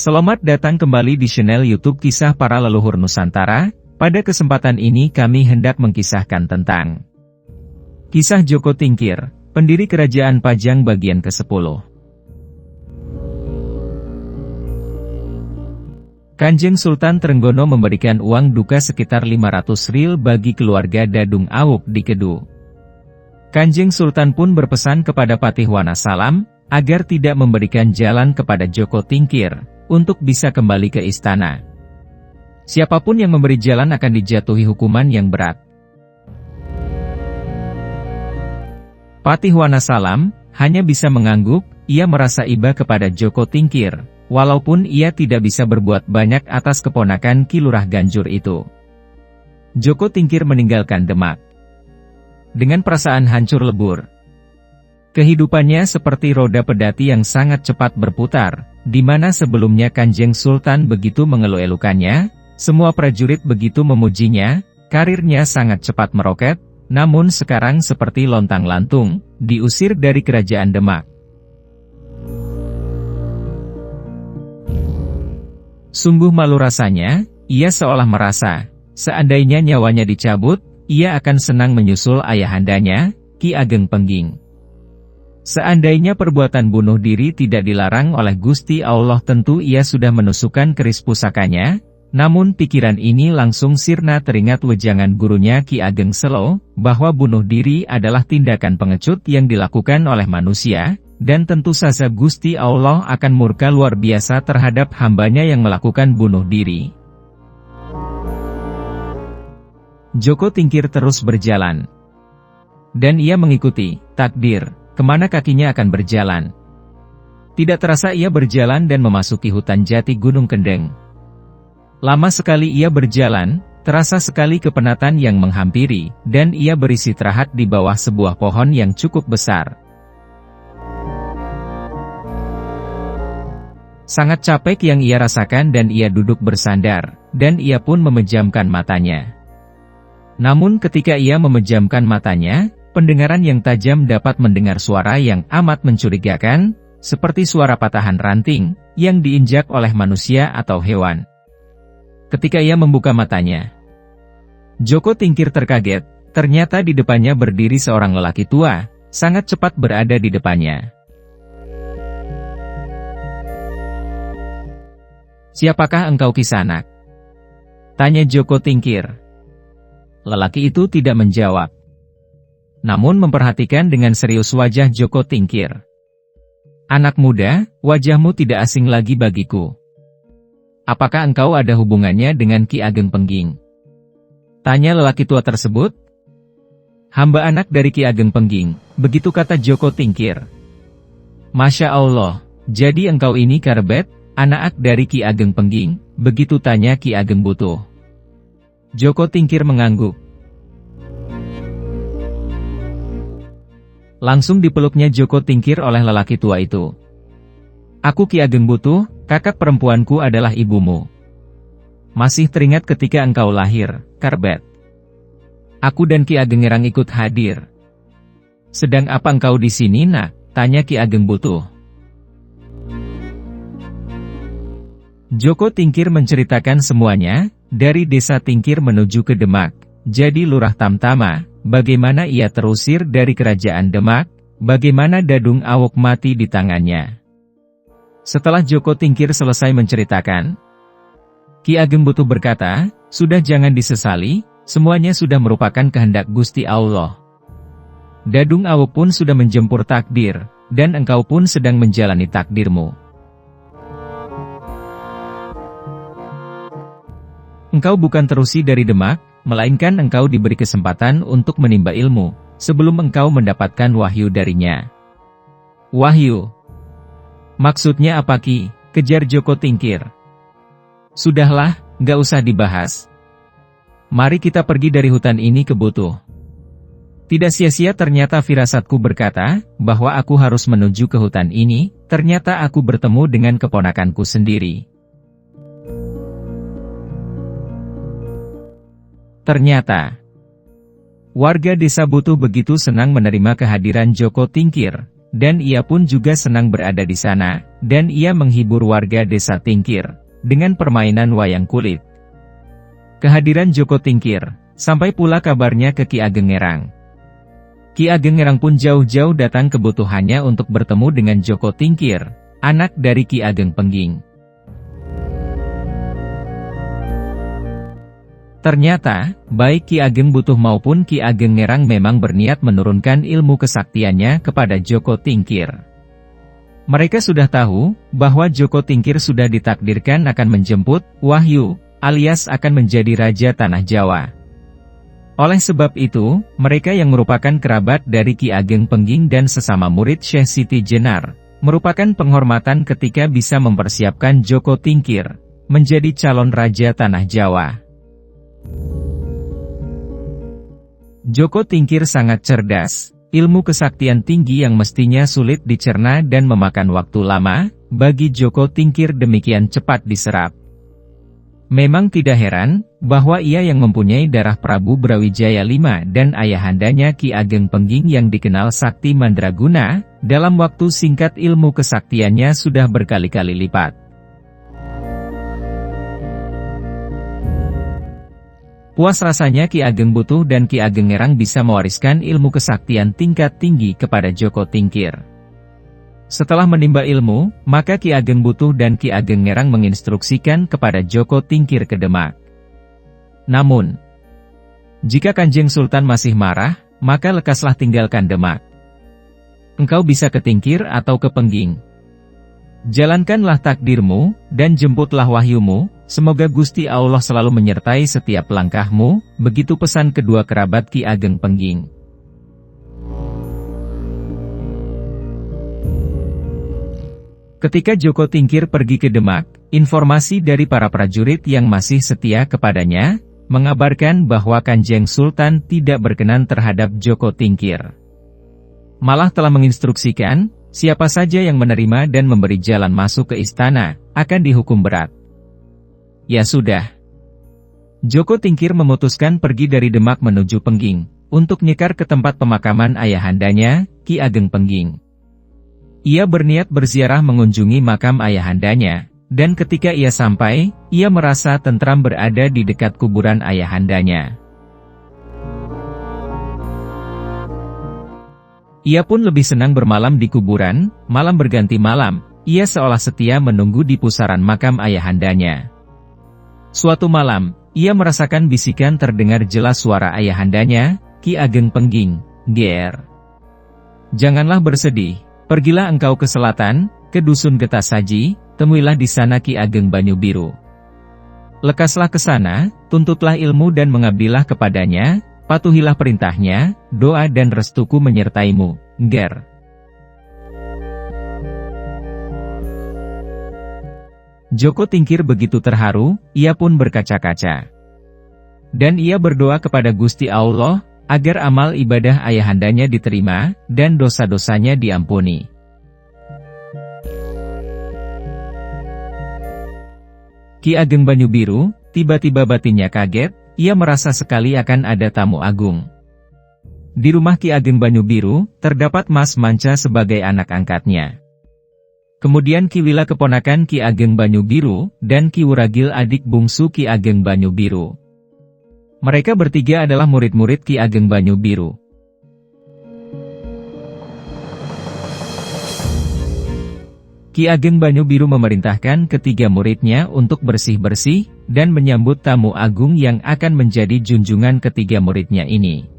Selamat datang kembali di channel YouTube Kisah Para Leluhur Nusantara. Pada kesempatan ini kami hendak mengkisahkan tentang kisah Joko Tingkir, pendiri Kerajaan Pajang bagian ke-10. Kanjeng Sultan Trenggono memberikan uang duka sekitar 500 ril bagi keluarga Dadung Awuk di Kedu. Kanjeng Sultan pun berpesan kepada Patih Wanasalam agar tidak memberikan jalan kepada Joko Tingkir untuk bisa kembali ke istana. Siapapun yang memberi jalan akan dijatuhi hukuman yang berat. Patih Wanasalam hanya bisa mengangguk. Ia merasa iba kepada Joko Tingkir, walaupun ia tidak bisa berbuat banyak atas keponakan Ki Lurah Ganjur itu. Joko Tingkir meninggalkan Demak dengan perasaan hancur lebur. Kehidupannya seperti roda pedati yang sangat cepat berputar, di mana sebelumnya Kanjeng Sultan begitu mengeluh-elukannya, semua prajurit begitu memujinya, karirnya sangat cepat meroket, namun sekarang seperti lontang-lantung, diusir dari kerajaan Demak. Sungguh malu rasanya, ia seolah merasa, seandainya nyawanya dicabut, ia akan senang menyusul ayahandanya, Ki Ageng Pengging. Seandainya perbuatan bunuh diri tidak dilarang oleh Gusti Allah, tentu ia sudah menusukkan keris pusakanya, namun pikiran ini langsung sirna teringat wejangan gurunya Ki Ageng Selo, bahwa bunuh diri adalah tindakan pengecut yang dilakukan oleh manusia, dan tentu saja Gusti Allah akan murka luar biasa terhadap hambanya yang melakukan bunuh diri. Joko Tingkir terus berjalan, dan ia mengikuti takdir kemana kakinya akan berjalan. Tidak terasa ia berjalan dan memasuki hutan jati Gunung Kendeng. Lama sekali ia berjalan, terasa sekali kepenatan yang menghampiri, dan ia beristirahat di bawah sebuah pohon yang cukup besar. Sangat capek yang ia rasakan dan ia duduk bersandar, dan ia pun memejamkan matanya. Namun ketika ia memejamkan matanya, pendengaran yang tajam dapat mendengar suara yang amat mencurigakan, seperti suara patahan ranting, yang diinjak oleh manusia atau hewan. Ketika ia membuka matanya, Joko Tingkir terkaget, ternyata di depannya berdiri seorang lelaki tua, sangat cepat berada di depannya. "Siapakah engkau Kisanak?" tanya Joko Tingkir. Lelaki itu tidak menjawab, namun memperhatikan dengan serius wajah Joko Tingkir. "Anak muda, wajahmu tidak asing lagi bagiku. Apakah engkau ada hubungannya dengan Ki Ageng Pengging?" tanya lelaki tua tersebut. "Hamba anak dari Ki Ageng Pengging," begitu kata Joko Tingkir. "Masya Allah, jadi engkau ini Karbet, anak dari Ki Ageng Pengging?" begitu tanya Ki Ageng Butuh. Joko Tingkir mengangguk. Langsung dipeluknya Joko Tingkir oleh lelaki tua itu. "Aku Ki Ageng Butuh, kakak perempuanku adalah ibumu. Masih teringat ketika engkau lahir, Karbet? Aku dan Ki Ageng Ngerang ikut hadir." "Sedang apa engkau di sini, nak?" tanya Ki Ageng Butuh. Joko Tingkir menceritakan semuanya, dari desa Tingkir menuju ke Demak, jadi Lurah Tamtama, bagaimana ia terusir dari kerajaan Demak, bagaimana Dadung Awuk mati di tangannya. Setelah Joko Tingkir selesai menceritakan, Ki Ageng Butuh berkata, "Sudah jangan disesali, semuanya sudah merupakan kehendak Gusti Allah. Dadung Awuk pun sudah menjempur takdir, dan engkau pun sedang menjalani takdirmu. Engkau bukan terusi dari Demak, melainkan engkau diberi kesempatan untuk menimba ilmu, sebelum engkau mendapatkan wahyu darinya." "Wahyu? Maksudnya apa Ki?" kejar Joko Tingkir. "Sudahlah, gak usah dibahas. Mari kita pergi dari hutan ini ke Butuh." Tidak sia-sia ternyata firasatku berkata, bahwa aku harus menuju ke hutan ini, ternyata aku bertemu dengan keponakanku sendiri. Ternyata warga desa Butuh begitu senang menerima kehadiran Joko Tingkir, dan ia pun juga senang berada di sana, dan ia menghibur warga desa Tingkir dengan permainan wayang kulit. Kehadiran Joko Tingkir, sampai pula kabarnya ke Ki Ageng Ngerang. Ki Ageng Ngerang pun jauh-jauh datang kebutuhannya untuk bertemu dengan Joko Tingkir, anak dari Ki Ageng Pengging. Ternyata, baik Ki Ageng Butuh maupun Ki Ageng Ngerang memang berniat menurunkan ilmu kesaktiannya kepada Joko Tingkir. Mereka sudah tahu, bahwa Joko Tingkir sudah ditakdirkan akan menjemput wahyu, alias akan menjadi Raja Tanah Jawa. Oleh sebab itu, mereka yang merupakan kerabat dari Ki Ageng Pengging dan sesama murid Syekh Siti Jenar, merupakan penghormatan ketika bisa mempersiapkan Joko Tingkir menjadi calon Raja Tanah Jawa. Joko Tingkir sangat cerdas, ilmu kesaktian tinggi yang mestinya sulit dicerna dan memakan waktu lama, bagi Joko Tingkir demikian cepat diserap. Memang tidak heran, bahwa ia yang mempunyai darah Prabu Brawijaya V dan ayahandanya Ki Ageng Pengging yang dikenal sakti mandraguna, dalam waktu singkat ilmu kesaktiannya sudah berkali-kali lipat. Puas rasanya Ki Ageng Butuh dan Ki Ageng Ngerang bisa mewariskan ilmu kesaktian tingkat tinggi kepada Joko Tingkir. Setelah menimba ilmu, maka Ki Ageng Butuh dan Ki Ageng Ngerang menginstruksikan kepada Joko Tingkir ke Demak. Namun, jika Kanjeng Sultan masih marah, maka lekaslah tinggalkan Demak. Engkau bisa ke Tingkir atau ke Pengging. Jalankanlah takdirmu, dan jemputlah wahyumu, semoga Gusti Allah selalu menyertai setiap langkahmu, begitu pesan kedua kerabat Ki Ageng Pengging. Ketika Joko Tingkir pergi ke Demak, informasi dari para prajurit yang masih setia kepadanya, mengabarkan bahwa Kanjeng Sultan tidak berkenan terhadap Joko Tingkir. Malah telah menginstruksikan, siapa saja yang menerima dan memberi jalan masuk ke istana, akan dihukum berat. Ya sudah. Joko Tingkir memutuskan pergi dari Demak menuju Pengging, untuk nyekar ke tempat pemakaman ayahandanya, Ki Ageng Pengging. Ia berniat berziarah mengunjungi makam ayahandanya, dan ketika ia sampai, ia merasa tentram berada di dekat kuburan ayahandanya. Ia pun lebih senang bermalam di kuburan, malam berganti malam, ia seolah setia menunggu di pusaran makam ayahandanya. Suatu malam, ia merasakan bisikan terdengar jelas suara ayahandanya, Ki Ageng Pengging, "Ger. Janganlah bersedih, pergilah engkau ke selatan, ke Dusun Getasaji, temuilah di sana Ki Ageng Banyu Biru. Lekaslah ke sana, tuntutlah ilmu dan mengabdilah kepadanya, patuhilah perintahnya, doa dan restuku menyertaimu, Ger." Joko Tingkir begitu terharu, ia pun berkaca-kaca. Dan ia berdoa kepada Gusti Allah, agar amal ibadah ayahandanya diterima, dan dosa-dosanya diampuni. Ki Ageng Banyu Biru, tiba-tiba batinnya kaget, ia merasa sekali akan ada tamu agung. Di rumah Ki Ageng Banyu Biru, terdapat Mas Manca sebagai anak angkatnya. Kemudian Ki Wila keponakan Ki Ageng Banyu Biru, dan Ki Wuragil adik bungsu Ki Ageng Banyu Biru. Mereka bertiga adalah murid-murid Ki Ageng Banyu Biru. Ki Ageng Banyu Biru memerintahkan ketiga muridnya untuk bersih-bersih, dan menyambut tamu agung yang akan menjadi junjungan ketiga muridnya ini.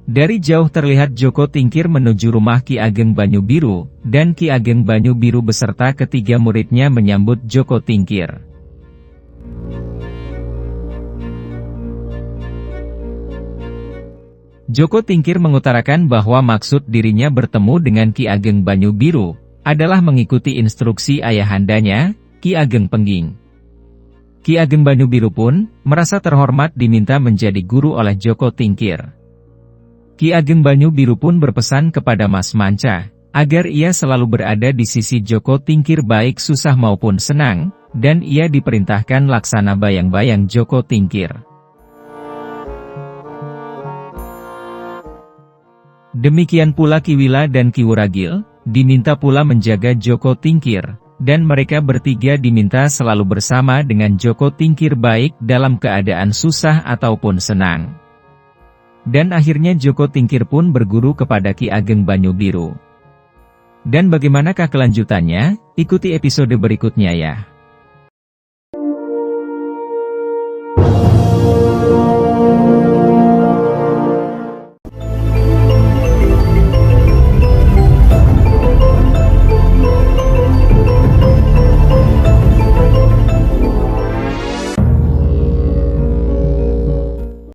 Dari jauh terlihat Joko Tingkir menuju rumah Ki Ageng Banyu Biru, dan Ki Ageng Banyu Biru beserta ketiga muridnya menyambut Joko Tingkir. Joko Tingkir mengutarakan bahwa maksud dirinya bertemu dengan Ki Ageng Banyu Biru, adalah mengikuti instruksi ayahandanya, Ki Ageng Pengging. Ki Ageng Banyu Biru pun, merasa terhormat diminta menjadi guru oleh Joko Tingkir. Ki Ageng Banyu Biru pun berpesan kepada Mas Manca, agar ia selalu berada di sisi Joko Tingkir baik susah maupun senang, dan ia diperintahkan laksana bayang-bayang Joko Tingkir. Demikian pula Ki Wila dan Ki Wuragil, diminta pula menjaga Joko Tingkir, dan mereka bertiga diminta selalu bersama dengan Joko Tingkir baik dalam keadaan susah ataupun senang. Dan akhirnya Joko Tingkir pun berguru kepada Ki Ageng Banyu Biru. Dan bagaimanakah kelanjutannya? Ikuti episode berikutnya ya.